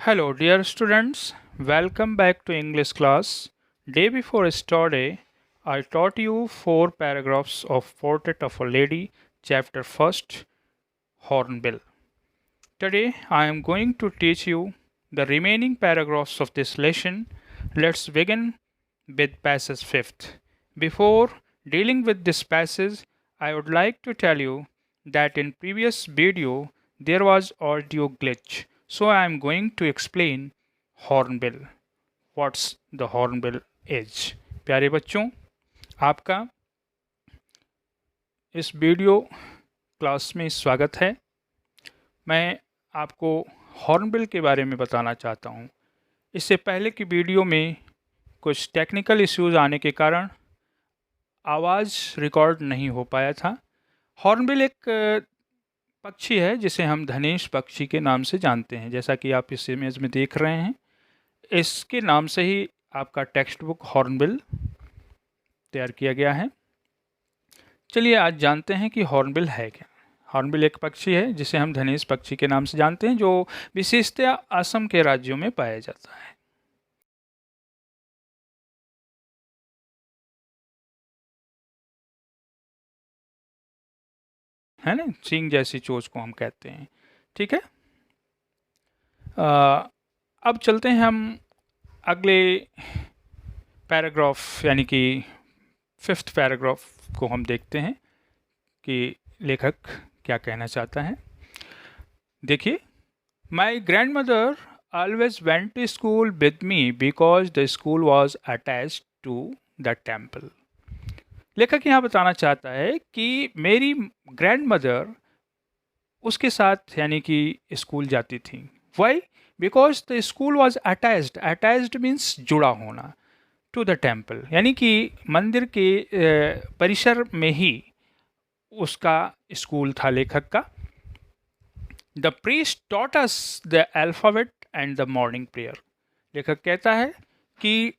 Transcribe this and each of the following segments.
Hello, dear students. Welcome back to English class. Day before yesterday, I taught you 4 paragraphs of Portrait of a Lady, chapter 1st, Hornbill. Today, I am going to teach you the remaining paragraphs of this lesson. Let's begin with passage 5th. Before dealing with this passage, I would like to tell you that in previous video there was audio glitch. So I am going to explain hornbill. What's the hornbill is? प्यारे बच्चों, आपका इस video class में स्वागत है। मैं आपको hornbill के बारे में बताना चाहता हूँ। इससे पहले की वीडियो में कुछ टेक्निकल इश्यूज आने के कारण आवाज़ रिकॉर्ड नहीं हो पाया था। हॉर्नबिल एक पक्षी है जिसे हम धनेश पक्षी के नाम से जानते हैं, जैसा कि आप इस इमेज में देख रहे हैं। इसके नाम से ही आपका टेक्स्ट बुक हॉर्नबिल तैयार किया गया है। चलिए आज जानते हैं कि हॉर्नबिल है क्या। हॉर्नबिल एक पक्षी है जिसे हम धनेश पक्षी के नाम से जानते हैं, जो विशेषतया असम के राज्यों में पाया जाता है। है ना, सींग जैसी चोंच को हम कहते हैं। ठीक है, अब चलते हैं हम अगले पैराग्राफ यानी कि 5th पैराग्राफ को हम देखते हैं कि लेखक क्या कहना चाहता है। देखिए, my grandmother always went to school with me because the school was attached to the temple. लेखक यहाँ बताना चाहता है कि मेरी ग्रैंड मदर उसके साथ यानी कि स्कूल जाती थी। Why? Because the school was attached. Attached means जुड़ा होना, टू द टेम्पल यानी कि मंदिर के परिसर में ही उसका स्कूल था लेखक का। The priest taught us the alphabet and the morning prayer. लेखक कहता है कि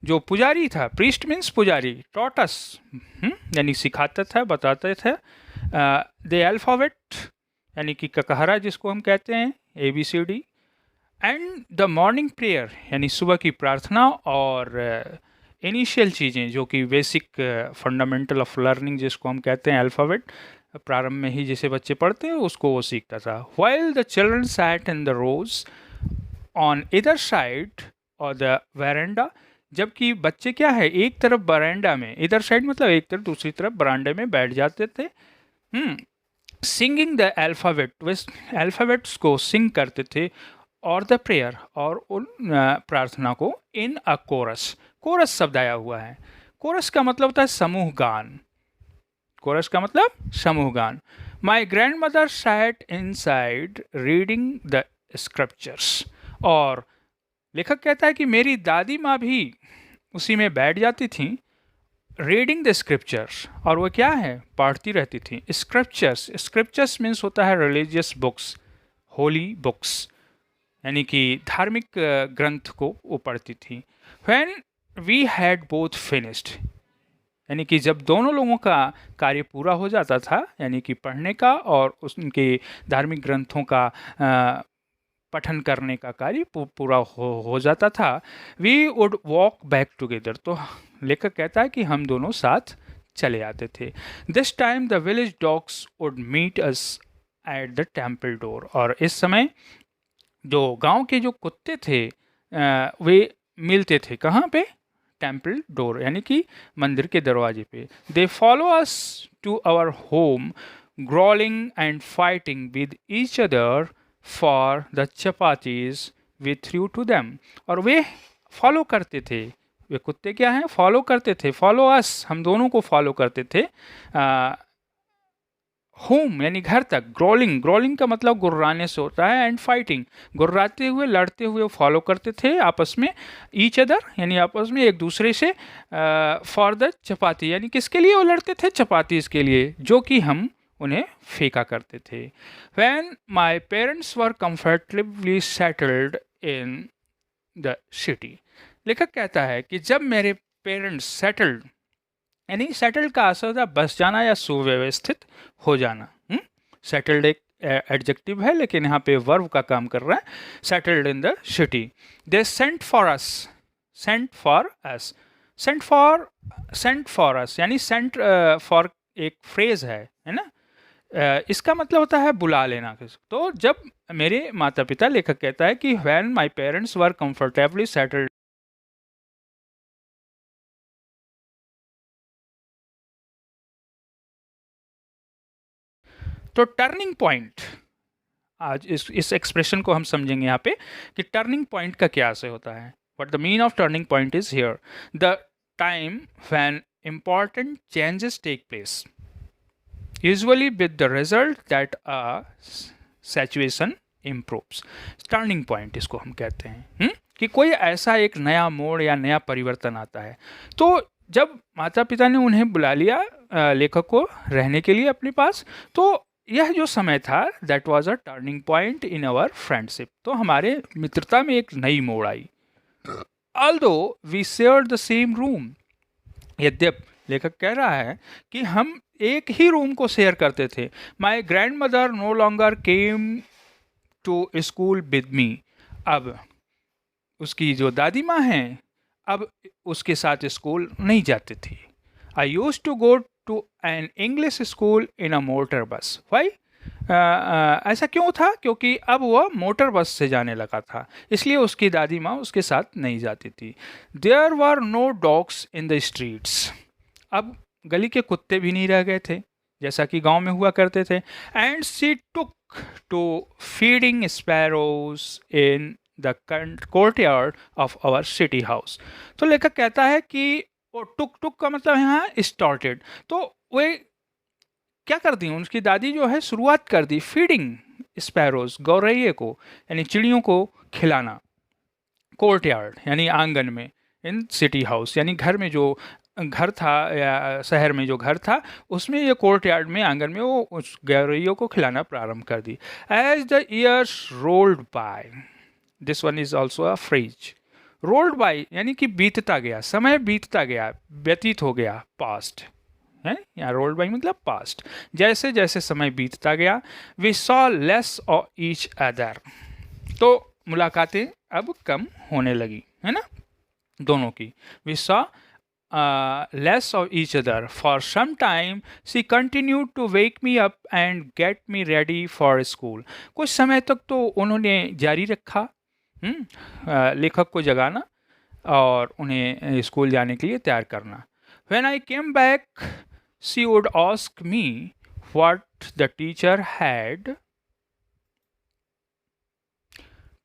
जो पुजारी था, प्रीस्ट मीन्स पुजारी, टॉट अस यानी सिखाता था, बताते थे। द अल्फ़ाबेट यानी कि ककहरा जिसको हम कहते हैं, ABCD, and the morning prayer यानी सुबह की प्रार्थना, और इनिशियल चीज़ें जो कि बेसिक फंडामेंटल ऑफ लर्निंग जिसको हम कहते हैं, अल्फ़ाबेट प्रारंभ में ही जिसे बच्चे पढ़ते हैं उसको वो सीखता था। While the children sat in the rows on इधर साइड और द वेरेंडा, जबकि बच्चे क्या है, एक तरफ बरांडा में, इधर साइड मतलब एक तरफ, दूसरी तरफ बरांडे में बैठ जाते थे। Singing the alphabet, way alphabets को सिंग करते थे, और द प्रेयर और उन प्रार्थना को, इन अ कोरस। कोरस शब्द आया हुआ है। कोरस का मतलब होता है समूह गान। कोरस का मतलब समूह गान। My grandmother sat inside reading the scriptures, और लेखक कहता है कि मेरी दादी माँ भी उसी में बैठ जाती थी। रीडिंग द स्क्रिप्चर्स, और वो क्या है, पढ़ती रहती थी। स्क्रिप्चर्स, स्क्रिप्चर्स मीन्स होता है रिलीजियस बुक्स, होली बुक्स यानी कि धार्मिक ग्रंथ को वो पढ़ती थी। When we had both finished, यानी कि जब दोनों लोगों का कार्य पूरा हो जाता था, यानी कि पढ़ने का और उनके धार्मिक ग्रंथों का पठन करने का कार्य पूरा हो जाता था, we would walk back together, तो लेखक कहता है कि हम दोनों साथ चले आते थे। This time the village dogs would meet us at the temple door, और इस समय जो गांव के जो कुत्ते थे वे मिलते थे कहाँ पे, टेम्पल डोर यानी कि मंदिर के दरवाजे पे। They follow us to our home growling and fighting with each other for the chapatis we threw to them, और वे फॉलो करते थे, वे कुत्ते क्या हैं, फॉलो करते थे, फॉलो अस हम दोनों को फॉलो करते थे, होम यानी घर तक। ग्रोलिंग, ग्रोलिंग का मतलब गुर्राने से होता है, एंड फाइटिंग गुर्राते हुए, लड़ते हुए फॉलो करते थे आपस में। ईच अदर यानी आपस में एक दूसरे से। फॉर द चपाती यानी किसके लिए वो लड़ते थे, चपातीज के लिए, जो कि हम उन्हें फेंका करते थे। When my parents were comfortably settled in the city, लेखक कहता है कि जब मेरे पेरेंट्स सेटल्ड, यानी सेटल्ड का असर होता है बस जाना या सुव्यवस्थित हो जाना। सेटल्ड एक एडजेक्टिव है लेकिन यहाँ पे वर्ब का काम कर रहा है। Settled in the city. They sent for us, sent for us, sent for us यानी सेंट फॉर एक फ्रेज है ना। इसका मतलब होता है बुला लेना। तो जब मेरे माता पिता, लेखक कहता है कि when my parents were comfortably settled, तो टर्निंग पॉइंट, आज इस एक्सप्रेशन को हम समझेंगे यहाँ पे कि टर्निंग पॉइंट का क्या से होता है। But the mean of turning point is here the time when important changes take place, usually with the result that a situation improves. Turning point इसको हम कहते हैं कि कोई ऐसा एक नया मोड़ या नया परिवर्तन आता है। तो जब माता पिता ने उन्हें बुला लिया लेखक को रहने के लिए अपने पास, तो यह जो समय था that was a turning point in our friendship. तो हमारे मित्रता में एक नई मोड़ आई। Although we shared the same room, यद्यप लेखक कह रहा है कि हम एक ही रूम को शेयर करते थे। My grandmother no longer came to school with me, अब उसकी जो दादी माँ हैं अब उसके साथ स्कूल नहीं जाती थी। I use to go to an English school in a motor bus. Why? ऐसा क्यों था? क्योंकि अब वह मोटर बस से जाने लगा था, इसलिए उसकी दादी माँ उसके साथ नहीं जाती थी। There were no dogs in the streets, अब गली के कुत्ते भी नहीं रह गए थे जैसा कि गांव में हुआ करते थे। And she took to feeding sparrows in the courtyard of our city house. तो लेखक कहता है कि वो टुक टुक का मतलब यहाँ स्टार्टेड, तो वे क्या कर दी, उनकी दादी जो है शुरुआत कर दी फीडिंग स्पैरोज, गौरैये को यानी चिड़ियों को खिलाना। कोर्टयार्ड यानी आंगन में, इन सिटी हाउस यानी घर में जो घर था या शहर में जो घर था उसमें ये कोर्टयार्ड में आंगन में वो उस गौरैयों को खिलाना प्रारंभ कर दी। As the years rolled by, this one is also a phrase. Rolled by यानी कि बीतता गया, समय बीतता गया, व्यतीत हो गया, पास्ट है, यहाँ रोल्ड बाय मतलब पास्ट। जैसे जैसे समय बीतता गया, we saw less of each other, तो मुलाकातें अब कम होने लगी है ना दोनों की। We saw less of each other. For some time, she continued to wake me up and get me ready for school. कुछ समय तक तो उन्होंने जारी रखा लेखक को जगाना और उन्हें स्कूल जाने के लिए तैयार करना। When I came back, she would ask me what the teacher had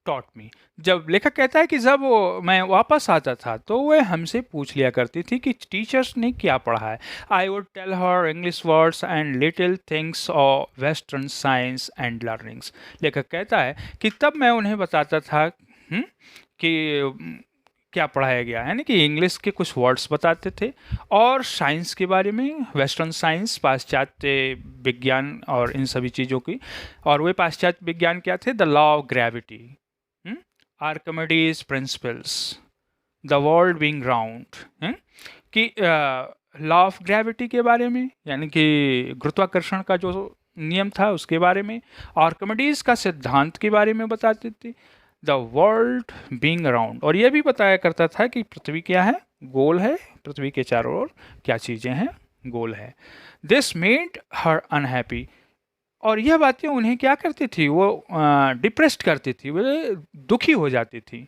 taught me. जब लेखक कहता है कि जब मैं वापस आता था तो वह हमसे पूछ लिया करती थी कि टीचर्स ने क्या पढ़ा है। I would tell her English words and little things of western science and learnings. लेखक कहता है कि तब मैं उन्हें बताता था कि क्या पढ़ाया गया, यानी कि इंग्लिश के कुछ वर्ड्स बताते थे और साइंस के बारे में, वेस्टर्न साइंस पाश्चात्य विज्ञान और इन सभी चीज़ों की। और वे पाश्चात्य विज्ञान क्या थे? The law of gravity, Archimedes principles, the world being round, कि लॉ ऑफ ग्रेविटी के बारे में यानी कि गुरुत्वाकर्षण का जो नियम था उसके बारे में, आर्किमिडीज का सिद्धांत के बारे में बताते थे, द वर्ल्ड बीइंग अराउंड, और यह भी बताया करता था कि पृथ्वी क्या है? गोल है, पृथ्वी के चारों ओर क्या चीज़ें हैं? गोल है। दिस मेड हर अनहैप्पी, और यह बातें उन्हें क्या करती थी? वो डिप्रेस्ड करती थी, वो दुखी हो जाती थी।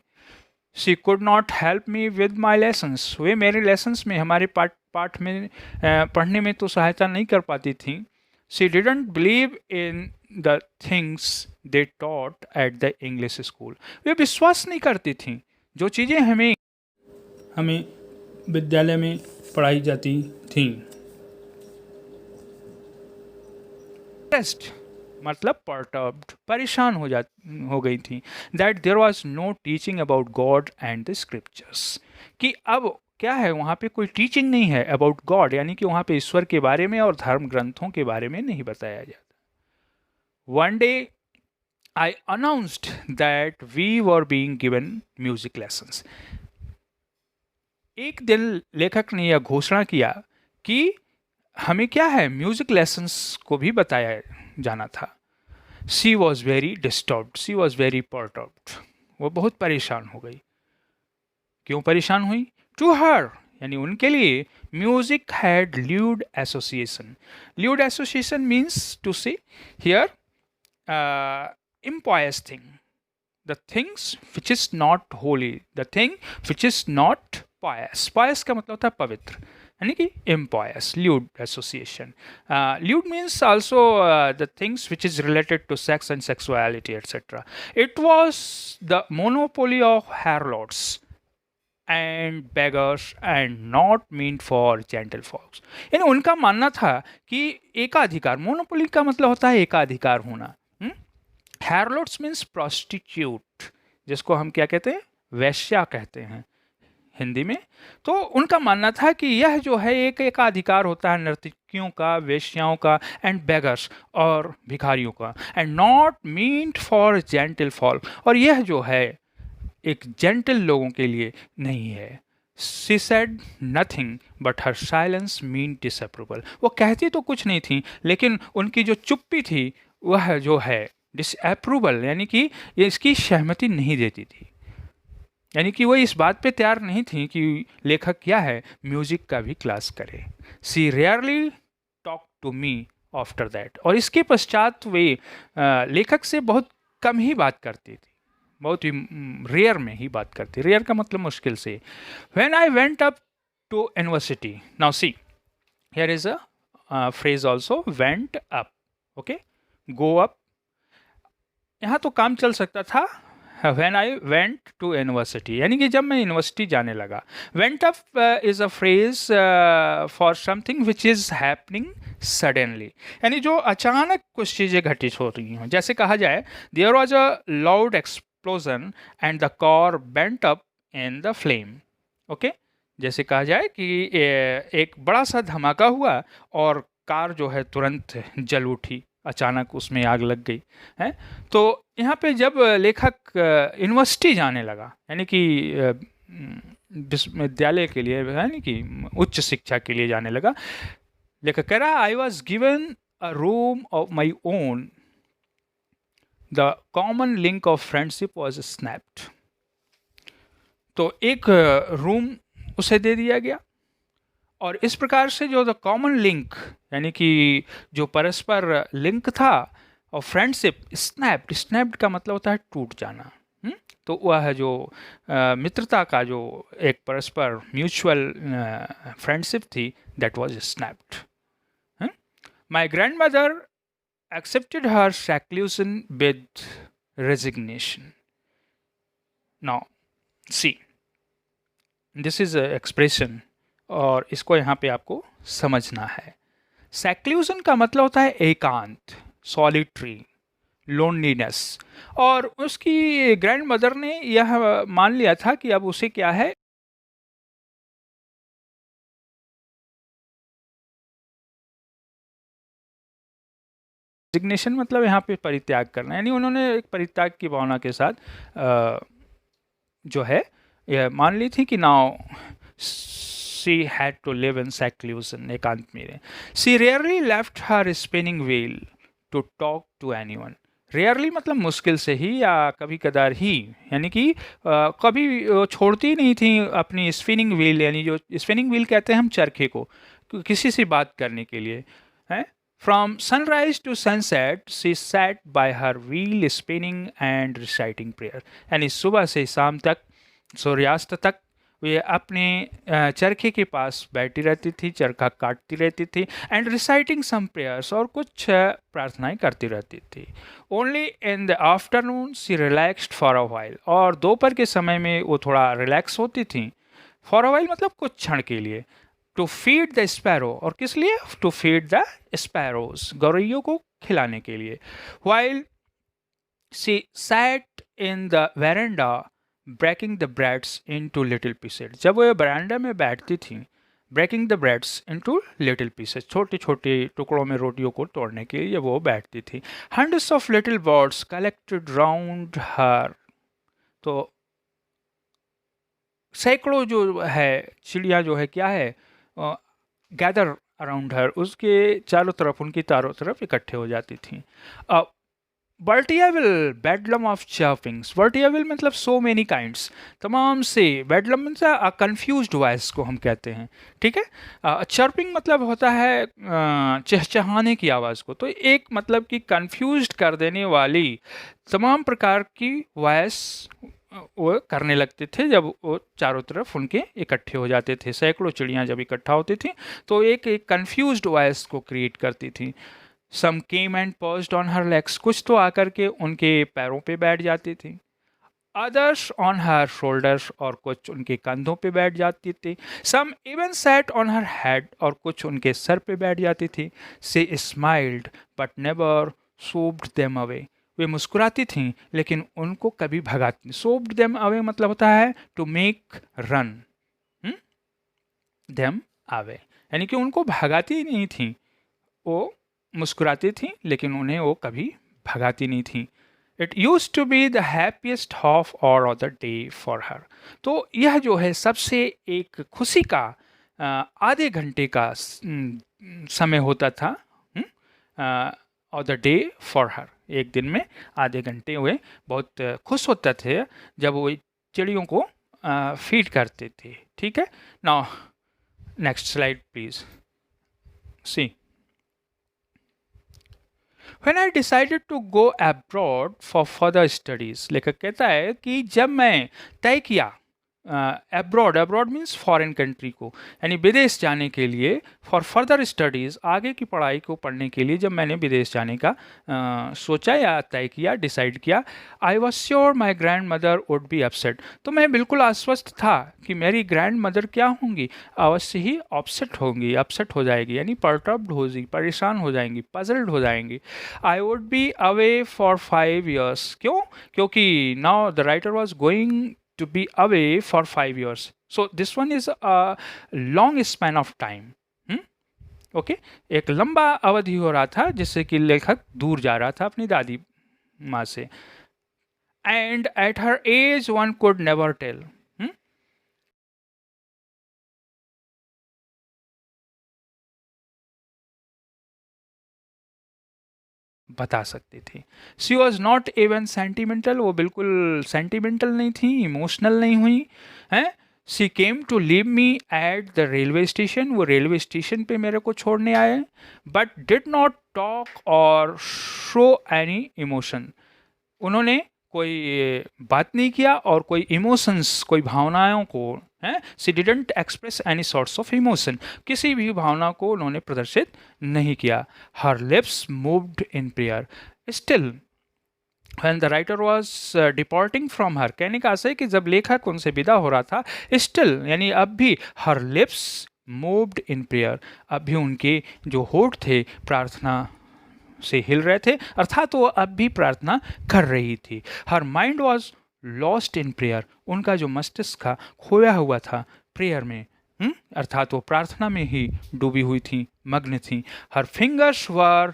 She could not help me with my lessons, वे मेरे लेसन्स में, हमारे पाठ में पढ़ने में तो सहायता नहीं कर पाती थी। She didn't believe in the things they taught at the English school, वे विश्वास नहीं करती थीं जो चीज़ें हमें विद्यालय में पढ़ाई जाती थीं। मतलब परटर्ब्ड, परेशान हो गई थी। That there was no teaching about God and the scriptures, कि अब क्या है, वहाँ पे कोई टीचिंग नहीं है अबाउट गॉड, यानी कि वहाँ पे ईश्वर के बारे में और धर्म ग्रंथों के बारे में नहीं बताया जाता। One day I announced that we were being given music lessons, एक दिन लेखक ने यह घोषणा किया कि हमें क्या है, म्यूजिक लेसन्स को भी बताया जाना था। She was very disturbed, she was very perturbed, वो बहुत परेशान हो गई। क्यों परेशान हुई? टू हर, यानी उनके लिए, music had lewd association. Lewd association means to say here impious thing, the things which is not holy, the thing which is not pious. Pious का मतलब होता है पवित्र, यानी कि impious, lewd association. Lewd means also the things which is related to sex and sexuality, etc. It was the monopoly of harlots and beggars and not meant for gentle folks. यानी उनका मानना था कि एकाधिकार, मोनोपोली का मतलब होता है एकाधिकार होना। हैरलोट्स मीन्स प्रोस्टिट्यूट, जिसको हम क्या कहते हैं? वैश्या कहते हैं हिंदी में। तो उनका मानना था कि यह जो है एक एकाधिकार होता है नर्तकियों का, वेश्याओं का, एंड बेगर्स और भिखारियों का, and not meant for gentle folk, और यह जो है एक जेंटल लोगों के लिए नहीं है। She said nothing but her silence meant disapproval. वो कहती तो कुछ नहीं थी, लेकिन उनकी जो चुप्पी थी वह जो है डिसअप्रूवल, यानी कि ये इसकी सहमति नहीं देती थी। यानी कि वो इस बात पे तैयार नहीं थी कि लेखक क्या है, म्यूजिक का भी क्लास करे। She rarely talk to me after that, और इसके पश्चात वे लेखक से बहुत कम ही बात करती थी, बहुत ही रेयर में ही बात करती। रेयर का मतलब मुश्किल से। When I went up to university, now see here is a phrase also, went up, okay, go up. यहाँ तो काम चल सकता था when I went to university, यानी कि जब मैं यूनिवर्सिटी जाने लगा। Went up is a phrase for something which is happening suddenly, यानी जो अचानक कुछ चीज़ें घटित हो रही हों। जैसे कहा जाए, there was a loud explosion and the car bent up in the flame, okay. जैसे कहा जाए कि एक बड़ा सा धमाका हुआ और कार जो है तुरंत जल उठी, अचानक उसमें आग लग गई है। तो यहाँ पे जब लेखक यूनिवर्सिटी जाने लगा, यानी कि विश्वविद्यालय के लिए, यानी कि उच्च शिक्षा के लिए जाने लगा, लेखक कह रहा, I was given a room of my own, the common link of friendship was snapped. तो एक रूम उसे दे दिया गया, और इस प्रकार से जो द कॉमन लिंक, यानी कि जो परस्पर लिंक था, और फ्रेंडशिप, स्नैप्ड, स्नैप्ड का मतलब होता है टूट जाना। तो वह जो मित्रता का जो एक परस्पर म्यूचुअल फ्रेंडशिप थी, that was snapped. My grandmother accepted her seclusion with resignation. Now, see, this is a expression, और इसको यहाँ पे आपको समझना है। सेक्लूजन का मतलब होता है एकांत, सॉलिटरी, लोनलीनेस, और उसकी ग्रैंड मदर ने यह मान लिया था कि अब उसे क्या है, रेजिग्नेशन मतलब यहाँ पे परित्याग करना, यानी उन्होंने एक परित्याग की भावना के साथ जो है यह मान ली थी कि now she had to live in seclusion, एकांत में। She rarely left her spinning wheel to talk to anyone. Rarely मतलब मुश्किल से ही या कभी कदार ही, यानी कि कभी छोड़ती नहीं थी अपनी स्पिनिंग व्हील, यानी जो स्पिनिंग व्हील कहते हैं हम चरखे को, किसी से बात करने के लिए है। From sunrise to sunset she sat by her wheel spinning and reciting prayer, यानी सुबह से शाम तक, सूर्यास्त तक वे अपने चरखे के पास बैठी रहती थी, चरखा काटती रहती थी, एंड रिसाइटिंग सम प्रेयर्स, और कुछ प्रार्थनाएं करती रहती थी। Only in the afternoon she relaxed for a while, और दोपहर के समय में वो थोड़ा रिलैक्स होती थी। फॉर अ व्हाइल मतलब कुछ क्षण के लिए। टू फीड द स्पैरो, और किस लिए? टू फीड द स्पैरोज, गौरैयों को खिलाने के लिए। While she sat in the veranda breaking the breads into little pieces, जब वो बरामदा में बैठती थी, breaking the breads into little pieces, छोटे छोटे टुकड़ों में रोटियों को तोड़ने के लिए वो बैठती थी। Hundreds of little birds collected round her, तो सैकड़ों जो है चिड़िया जो है क्या है, गैदर अराउंड हर, उसके चारों तरफ, उनकी चारों तरफ इकट्ठे हो जाती थी। वर्टिएबल बेडलम ऑफ चर्पिंग्स, वर्टिएबल मतलब सो मेनी काइंड्स, तमाम से, बेडलम मतलब कंफ्यूज्ड वॉइस को हम कहते हैं, ठीक है। चर्पिंग मतलब होता है चहचहाने की आवाज़ को, तो एक मतलब कि कंफ्यूज्ड कर देने वाली तमाम प्रकार की वॉइस वो करने लगते थे जब वो चारों तरफ उनके इकट्ठे हो जाते थे। सैकड़ों चिड़ियाँ जब इकट्ठा होती थी तो एक एक कन्फ्यूज्ड वॉइस को क्रिएट करती थी। Some came and paused on her legs, कुछ तो आकर के उनके पैरों पे बैठ जाती थी। अदर्स ऑन हर शोल्डर्स, और कुछ उनके कंधों पे बैठ जाती थी। Some even sat on her head, और कुछ उनके सर पे बैठ जाती थी। She smiled but never shooed them away, वे मुस्कुराती थीं लेकिन उनको कभी भगाती, सोप्ड देम अवे मतलब होता है to make run them away, यानी कि उनको भगाती ही नहीं थी, वो मुस्कुराती थी लेकिन उन्हें वो कभी भगाती नहीं थी। It use to be the happiest half hour of the day for her, तो यह जो है सबसे एक खुशी का आधे घंटे का समय होता था ऑफ द डे फॉर हर, एक दिन में आधे घंटे हुए बहुत खुश होते थे जब वो चिड़ियों को फीड करते थे, ठीक है। Now next slide please see. When I decided to go abroad for further studies, लेखक कहता है कि जब मैं तय किया abroad, abroad means foreign country को, यानी विदेश जाने के लिए, फॉर फर्दर स्टडीज़, आगे की पढ़ाई को पढ़ने के लिए जब मैंने विदेश जाने का सोचा या तय किया, डिसाइड किया, I was sure my grand mother would be upset, तो मैं बिल्कुल आश्वस्त था कि मेरी ग्रैंड मदर क्या होंगी, अवश्य ही अपसेट होंगी, अपसेट हो जाएगी, यानी पर्टर्ब्ड होगी, परेशान हो जाएंगी, पजल्ड हो जाएंगी। I would be away for 5 years, क्यों? क्योंकि now the writer was going to be away for 5 years. So this one is a long span of time. Okay, एक लंबा अवधि हो रहा था जिससे कि लेखक दूर जा रहा था अपनी दादी माँ से। And at her age one could never tell, बता सकती थी। She was not even sentimental, वो बिल्कुल सेंटिमेंटल नहीं थी, इमोशनल नहीं हुई हैं। She came to leave me at the railway station, वो रेलवे स्टेशन पे मेरे को छोड़ने आए, बट डिड नॉट टॉक और शो एनी इमोशन, उन्होंने कोई बात नहीं किया और कोई इमोशंस, कोई भावनाओं को हैं, she didn't express any sorts of emotion, किसी भी भावना को उन्होंने प्रदर्शित नहीं किया। Her lips moved in prayer still when the writer was departing from her, कहने का आशय कि जब लेखक उनसे विदा हो रहा था, still यानी अब भी, her lips moved in prayer, अब भी उनके जो होठ थे प्रार्थना से हिल रहे थे, अर्थात वो अब भी प्रार्थना कर रही थी। Her mind was lost in prayer, उनका जो मस्तिष्क था खोया हुआ था प्रेयर में, अर्थात वो प्रार्थना में ही डूबी हुई थी, मग्न थी। हर fingers were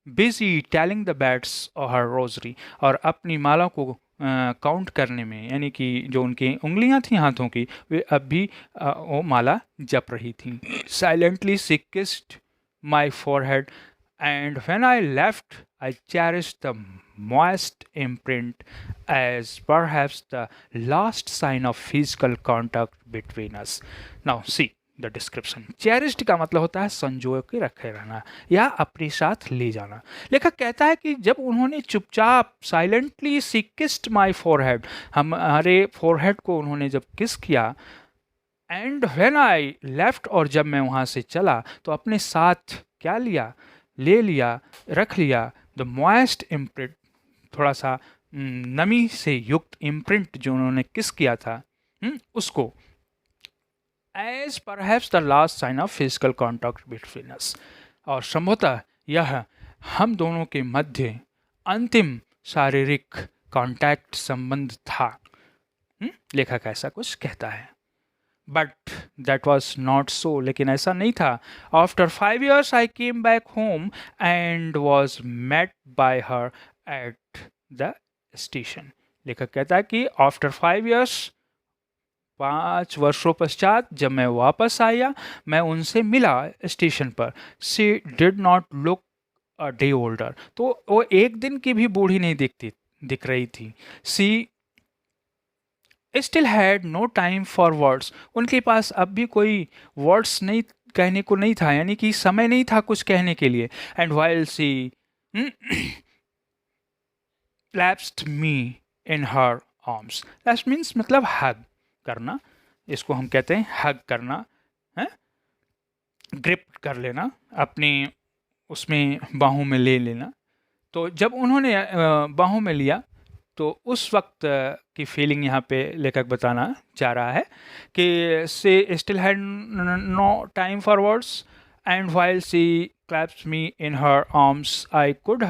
busy telling the bats और हर रोजरी, और अपनी माला को काउंट करने में, यानी कि जो उनकी उंगलियां थी हाथों की, वे अब भी वो माला जप रही थी। Silently she kissed my forehead, and when I left, I cherished the moist imprint as perhaps the last sign of physical contact between us. Now, see the description. Cherished का मतलब होता है संजो के रखे रहना या अपने साथ ले जाना। लेखक कहता है कि जब उन्होंने चुपचाप silently she kissed my forehead, हमारे फोरहेड को उन्होंने जब किस किया, एंड व्हेन आई लेफ्ट, और जब मैं वहाँ से चला तो अपने साथ क्या लिया, ले लिया, रख लिया, द मॉइस्ट इम्प्रिंट, थोड़ा सा नमी से युक्त इम्प्रिंट जो उन्होंने किस किया था, उसको, as perhaps the last sign of physical contact between us, और संभवतः यह हम दोनों के मध्य अंतिम शारीरिक कॉन्टैक्ट संबंध था। लेखक ऐसा कुछ कहता है। But that was not so, लेकिन ऐसा नहीं था। After 5 years I came back home and was met by her at the station. लेखक कहता है कि आफ्टर 5 years, 5 वर्षों पश्चात जब मैं वापस आया, मैं उनसे मिला स्टेशन पर। She did not look a day older, तो वो एक दिन की भी बूढ़ी नहीं दिख रही थी। She still had no time for words, उनके पास अब भी कोई वर्ड्स नहीं, कहने को नहीं था, यानी कि समय नहीं था कुछ कहने के लिए। And while she clasped me in her arms, that means मतलब हग करना, इसको हम कहते हैं हग करना है, ग्रिप कर लेना, अपनी उसमें बाहों में ले लेना। तो जब उन्होंने बाहों में लिया, तो उस वक्त की फीलिंग यहाँ पे लेखक बताना चाह रहा है कि she still had no time for words and while she clasped me in her arms I could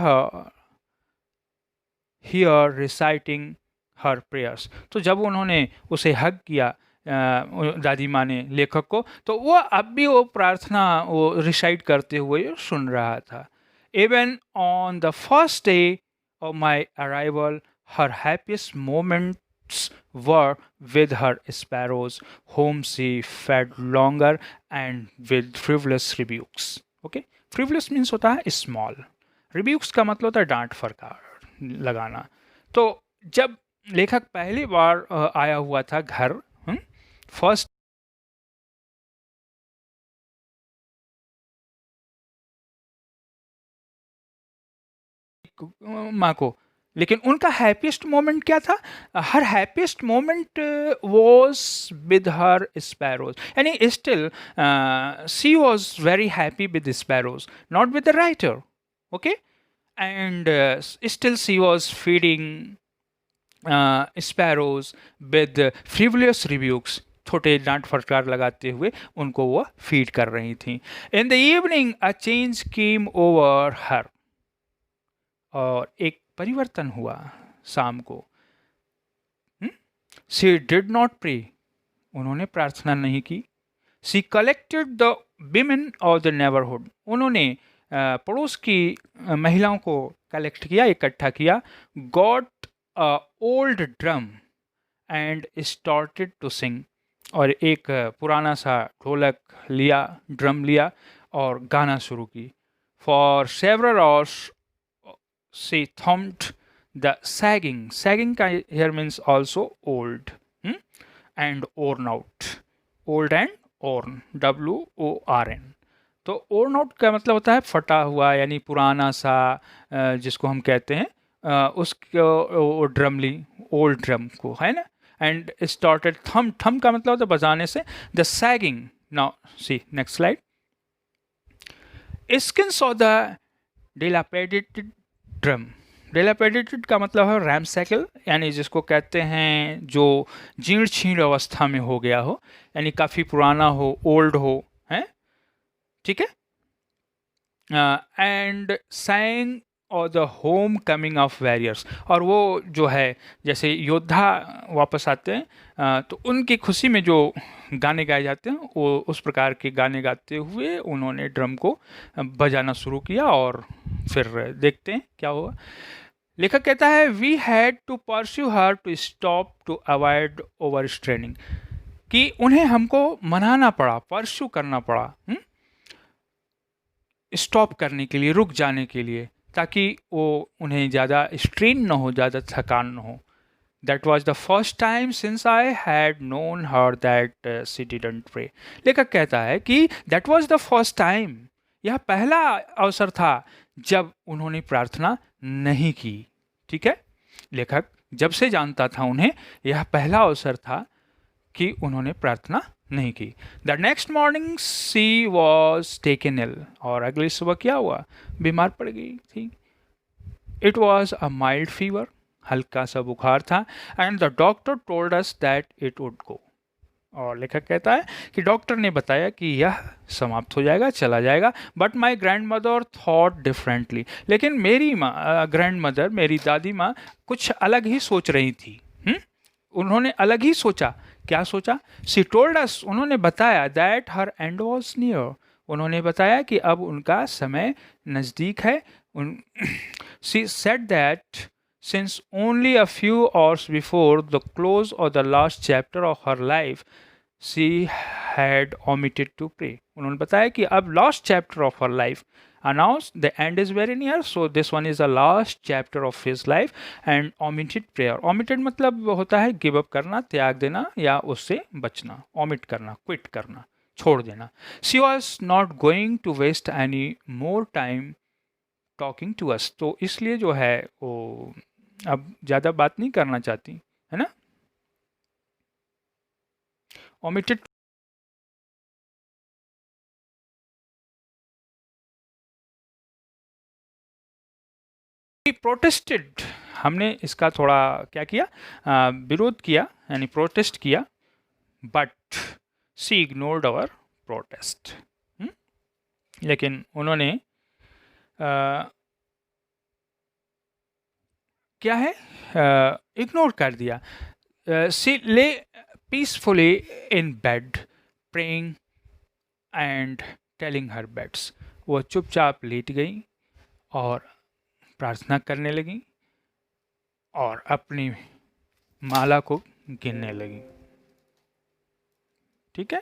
hear reciting her prayers. तो जब उन्होंने उसे हग किया दादी माँ ने लेखक को, तो वो अब भी वो प्रार्थना वो रिसाइट करते हुए सुन रहा था। Even on the first day of my arrival, her happiest moments were with her sparrows, whom she fed longer and with frivolous rebukes. Okay? Frivolous means होता है small. Rebukes का मतलब होता है डांट फटकार लगाना। तो जब लेखक पहली बार आया हुआ था घर, फर्स्ट माँ को, लेकिन उनका हैप्पीएस्ट मोमेंट क्या था? Her happiest moment was with her sparrows, यानी still she was very happy with sparrows, not with the writer, okay, and still she was feeding sparrows with frivolous rebukes, छोटे डांट फटकार लगाते हुए उनको वो फीड कर रही थी। इन the evening a change came over हर, और एक परिवर्तन हुआ शाम को। शी डिड नॉट प्रे, उन्होंने प्रार्थना नहीं की। She collected the women of the neighbourhood, उन्होंने पड़ोस की महिलाओं को कलेक्ट किया, इकट्ठा किया। Got a old drum and started to sing, और एक पुराना सा ढोलक लिया, ड्रम लिया और गाना शुरू की। For several hours she thumped the sagging का here means also old, and worn out, old and worn, WORN। तो worn out का मतलब होता है फटा हुआ, यानी पुराना सा, जिसको हम कहते हैं उसको ड्रम ली, ओल्ड ड्रम को, है ना। एंड स्टार्टेड थम का मतलब होता है बजाने से, the sagging. Now see next slide. Skins of the dilapidated drum, dilapidated का मतलब है रैमसैकल, यानी जिसको कहते हैं जो जीर्ण छीण अवस्था में हो गया हो, यानी काफ़ी पुराना हो, ओल्ड हो, है, ठीक है। एंड सैंग और the home coming of warriors, और वो जो है जैसे योद्धा वापस आते हैं तो उनकी खुशी में जो गाने गाए जाते हैं, वो उस प्रकार के गाने गाते हुए उन्होंने ड्रम को बजाना शुरू किया। और फिर देखते हैं क्या हुआ। लेखक कहता है we had to persuade her to stop to avoid over straining, कि उन्हें हमको मनाना पड़ा, परस्यू करना पड़ा, स्टॉप करने के लिए, रुक जाने के लिए, ताकि वो उन्हें ज़्यादा स्ट्रेन न हो, ज़्यादा थकान न हो। That was the first time since I had known her that she didn't pray. लेखक कहता है कि that was the first time, यह पहला अवसर था जब उन्होंने प्रार्थना नहीं की। ठीक है, लेखक जब से जानता था उन्हें, यह पहला अवसर था कि उन्होंने प्रार्थना नहीं की। The next morning she was taken ill, और अगली सुबह क्या हुआ? बीमार पड़ गई थी। It was a mild fever, हल्का सा बुखार था। And the doctor told us that it would go, और लेखक कहता है कि डॉक्टर ने बताया कि यह समाप्त हो जाएगा, चला जाएगा। But my grand mother thought differently, लेकिन मेरी माँ, ग्रैंड मदर, मेरी दादी माँ कुछ अलग ही सोच रही थी। उन्होंने अलग ही सोचा। क्या सोचा? शी टोल्ड अस, उन्होंने बताया, that her and was near, उन्होंने बताया कि अब उनका समय नज़दीक है। She said that since only a few hours before the close of the last chapter of her life she had omitted to pray, उन्होंने बताया कि अब last chapter of her life, announced the end is very near, so this one is the last chapter of his life. And omitted prayer, omitted मतलब होता है give up करना, त्याग देना या उससे बचना, omit करना, quit करना, छोड़ देना. She was not going to waste any more time talking to us. तो इसलिए जो है वो अब ज़्यादा बात नहीं करना चाहती, है ना. omitted प्रोटेस्टेड, हमने इसका थोड़ा क्या किया, विरोध किया यानी प्रोटेस्ट किया. But she ignored our protest. लेकिन उन्होंने क्या है, इग्नोर कर दिया. She lay peacefully in bed praying and telling her beads. वो चुपचाप लेट गई और प्रार्थना करने लगी और अपनी माला को गिनने लगी. ठीक है.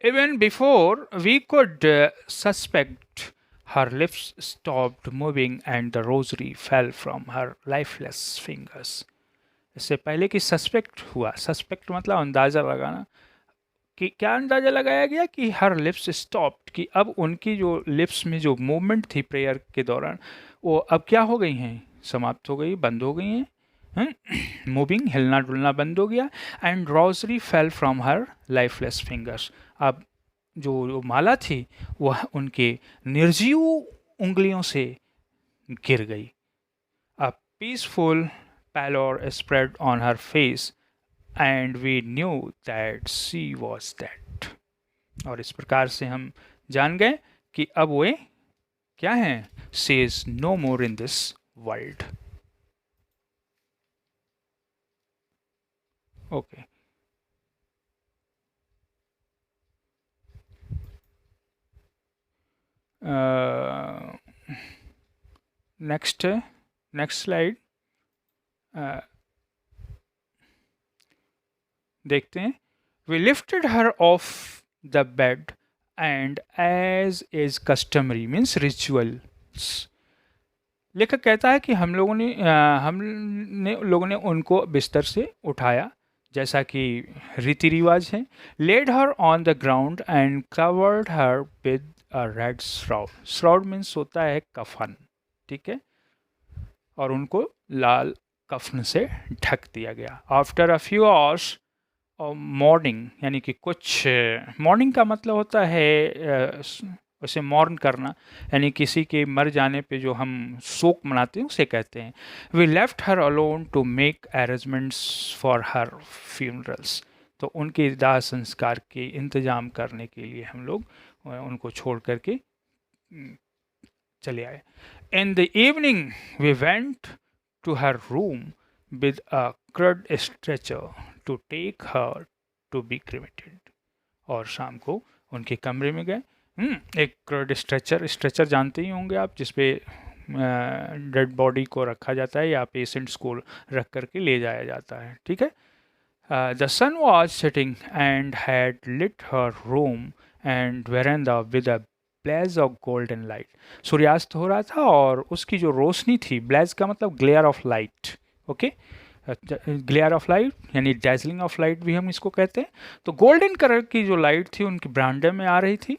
Even before we could suspect, her lips stopped moving and the rosary fell from her lifeless fingers. इससे पहले कि सस्पेक्ट हुआ, सस्पेक्ट मतलब अंदाज़ा लगाना, कि क्या अंदाज़ा लगाया गया कि हर लिप्स स्टॉप्ड, कि अब उनकी जो लिप्स में जो मूवमेंट थी प्रेयर के दौरान वो अब क्या हो गई हैं, समाप्त हो गई, बंद हो गई हैं. मूविंग, हिलना डुलना बंद हो गया. And rosary fell from her lifeless fingers. अब जो माला थी वह उनके निर्जीव उंगलियों से गिर गई. A peaceful pallor spread on her face and we knew that she was dead. और इस प्रकार से हम जान गए कि अब वे क्या हैं, she is no more in this world. Okay. Next slide देखते हैं. We lifted her off the bed and as is customary means rituals. लेखक कहता है कि हम लोगों ने उनको बिस्तर से उठाया जैसा कि रीति रिवाज है. Laid her on the ground and covered her with a red shroud. Shroud means होता है कफन. ठीक है. और उनको लाल कफन से ढक दिया गया. After a few hours morning, यानी कि कुछ, मॉर्निंग का मतलब होता है उसे मॉर्न करना, यानी किसी के मर जाने पे जो हम शोक मनाते हैं उसे कहते हैं. We left her alone to make arrangements for her funerals. तो उनके दाह संस्कार के इंतज़ाम करने के लिए हम लोग उनको छोड़ करके चले आए. In the evening we went to her room with a crude stretcher to take her to be cremated. और शाम को उनके कमरे में गए. एक क्रड स्ट्रेचर जानते ही होंगे आप, जिसपे डेड बॉडी को रखा जाता है या पेशेंट्स को रख करके ले जाया जाता है. ठीक है. The sun was setting and had lit her room and veranda with a blaze of golden light. सूर्यास्त हो रहा था और उसकी जो रोशनी थी, ब्लेज का मतलब glare of light. Okay. Glare of light यानी डैजलिंग ऑफ लाइट भी हम इसको कहते हैं. तो गोल्डन कलर की जो लाइट थी उनकी बरामदे में आ रही थी.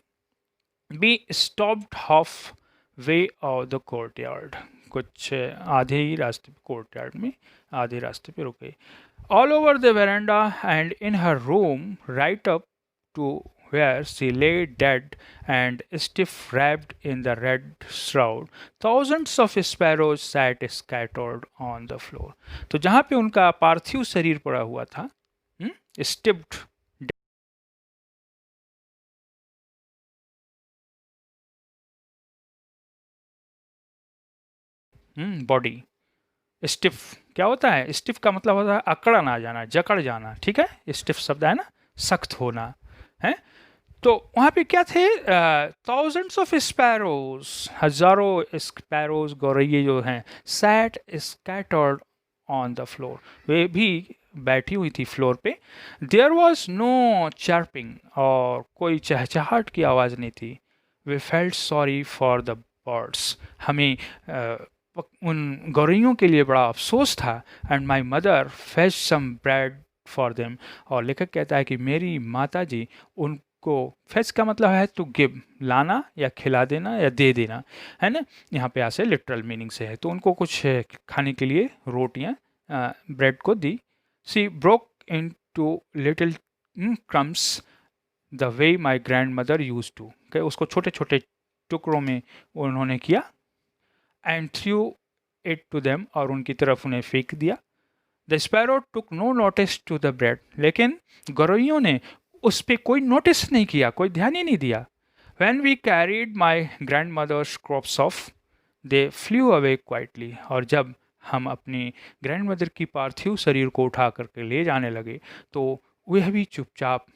Be stopped half way of the court yard. कुछ आधे ही रास्ते पे, कोर्ट यार्ड में आधे रास्ते पे रुके. All over the veranda and in her room right up to where she lay dead and stiff wrapped in the red shroud, thousands of sparrows sat scattered on the floor. तो जहाँ पे उनका पार्थिव शरीर पड़ा हुआ था, स्टिफ्ड बॉडी. स्टिफ क्या होता है, स्टिफ का मतलब होता है अकड़ा ना जाना, जकड़ जाना. ठीक है. स्टिफ शब्द है ना, सख्त होना है. तो वहाँ पे क्या थे, थाउजेंड्स ऑफ स्पैरोज, हजारों स्पैरोज, गौरैये जो हैं, sat scattered on the floor. वे भी बैठी हुई थी फ्लोर पे. देयर वॉज नो चार्पिंग, और कोई चहचहाट की आवाज़ नहीं थी. We felt sorry for the birds, हमें उन गौरैयों के लिए बड़ा अफसोस था। And my mother fetch some bread for them, और लेखक कहता है कि मेरी माता जी उनको, फेच का मतलब है टू गिव, लाना या खिला देना या दे देना, है ना। यहाँ पे ऐसे लिटरल मीनिंग से है, तो उनको कुछ खाने के लिए रोटियाँ, ब्रेड को दी। She broke into little crumbs the way my grandmother used to, उसको छोटे छोटे टुकड़ों में उन्होंने किया। And threw it to them, और उनकी तरफ उन्हें फेंक दिया। The sparrow took no notice to the bread, लेकिन गौरैयों ने उस पर कोई नोटिस नहीं किया, कोई ध्यान ही नहीं दिया। When we carried my grandmother's corpse off, they flew away quietly, और जब हम अपनी ग्रैंड मदर की पार्थिव शरीर को उठा करके ले जाने लगे तो वह भी चुपचाप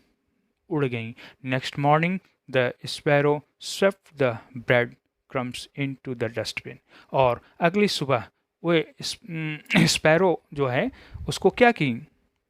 उड़ गईं। Next morning the sparrow swept the bread crumbs into the dustbin, और अगली सुबह वो स्पैरो जो है उसको क्या की,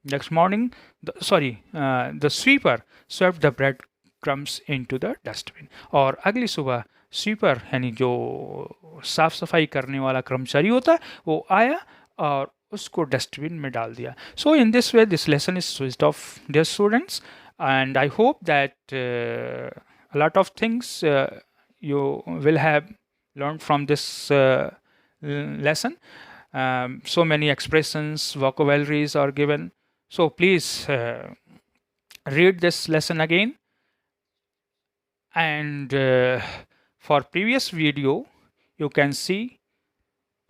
next morning the sweeper swept the bread crumbs into the dustbin, और अगली सुबह स्वीपर यानी जो साफ सफाई करने वाला कर्मचारी होता है वो आया और उसको डस्टबिन में डाल दिया। So in this way this lesson is switched off dear students, and I hope that a lot of things you will have learned from this lesson. So many expressions, vocabularies are given. So please read this lesson again. And for previous video, you can see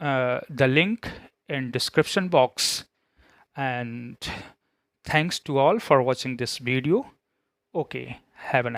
the link in description box. And thanks to all for watching this video. Okay, have a nice